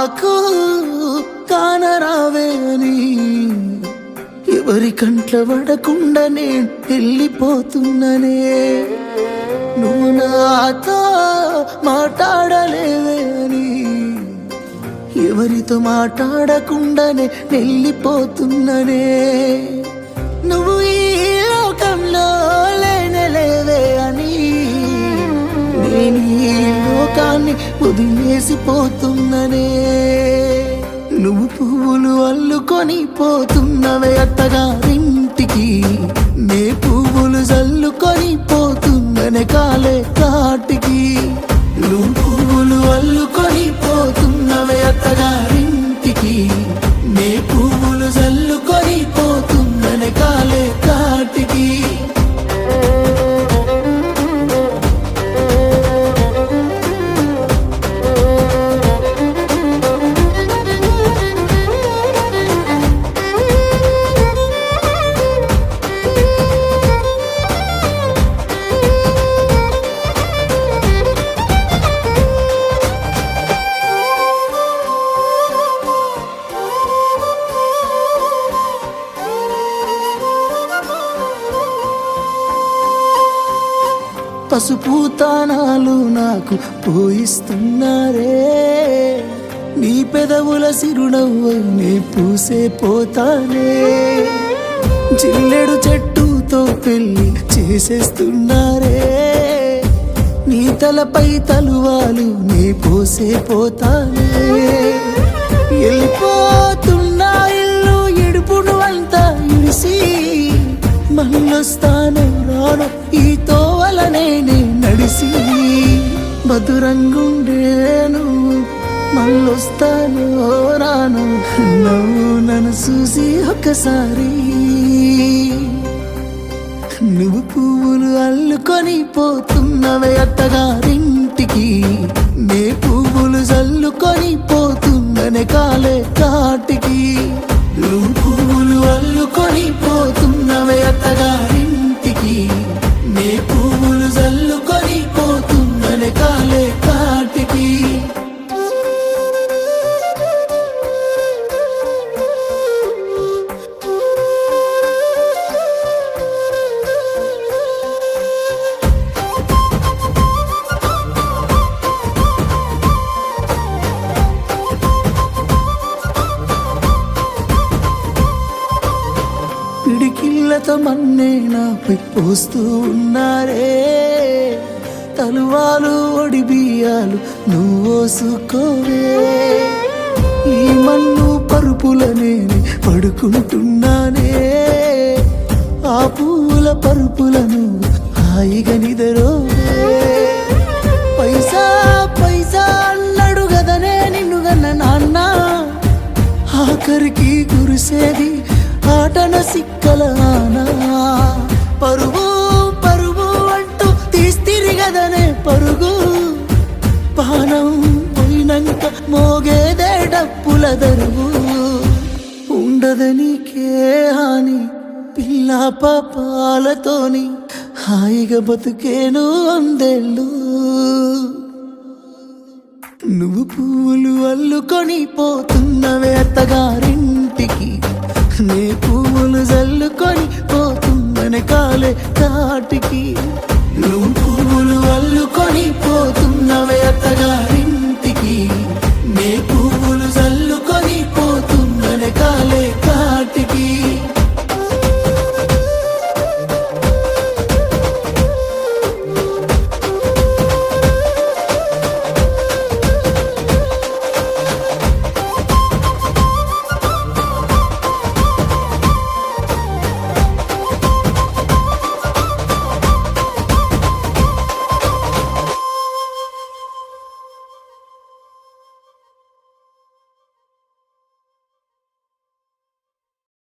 నాకు కానరావే అని ఎవరి కంట్ల పడకుండా నేను వెళ్ళిపోతున్ననే నువ్వు నాతో మాట్లాడలేవే అని ఎవరితో మాట్లాడకుండానే వెళ్ళిపోతున్ననే నువ్వు ఈ లోకంలో లేనలేవే అని నేను ఈ లోకాన్ని వదిలేసిపోతున్ననే నువ్వు పువ్వులు అల్లుకొని పోతున్నవే అత్తగారింటికి నే పువ్వులు జల్లుకొని పోతున్ననే కాలే కాటికి నువ్వు పువ్వులు అల్లుకొని పోతున్నవే అత్తగారింటికి నే పువ్వులు జల్లుకొని పోతున్ననే కాలే కాటికి పసుపు తానాలు నాకు పోయిస్తున్నారే నీ పెదవుల సిరునవ్వు నే పూసే పోతానే జిల్లెడు చెట్టుతో పెళ్లి చేసేస్తున్నారే నీ తలపై తలువాలు నే పోసే పోతానే వెళ్ళిపోతున్నా ఇల్లు ఇడుపును అంతా ఇడిసి మళ్ళొస్తాను రాను ఈ తోవలనే నడిసి మధురంగుండేను మళ్ళొస్తాను రాను నువ్వు నన్ను చూసి ఒక్కసారి నువ్వు పువ్వులు అల్లుకొని పోతున్నవే అత్తగారింటికి నే పువ్వులు జల్లుకొని పోతున్ననే కాలే కాటికి నువ్వు పువ్వులు అల్లుకొని పోతున్నవే అత్తగారింటికి నే పువ్వులు జల్లుకొని పోతున్ననే కాలే కాటికి పిడికిళ్ళతో మన్నే నాపై పోస్తూ ఉన్నారే తలువాలు ఒడి బియ్యాలు నువ్వోసుకోవే ఈ మన్ను పరుపులనే పడుకుంటున్నానే ఆ పూల పరుపులను హాయిగా నిదరోవే పైసా పైసా అన్నాడు గదనే నిన్ను గన్న నాన్న ఆఖరికి కురిసేది ఆటన సిక్కలానా పరుగు పరుగు అంటూ తీస్తిరిగదనే పరుగు పానం పోయినంక మోగేదే డప్పుల దరువు ఉండదనికే హాని పిల్ల పాపాలతోని హాయిగా బతుకేను అందేళ్ళు నువ్వు పువ్వులు అల్లుకొని పోతున్నవే అత్తగారింటికి నే పువ్వులు జల్లుకొని పోతున్ననే కాలే కాటికి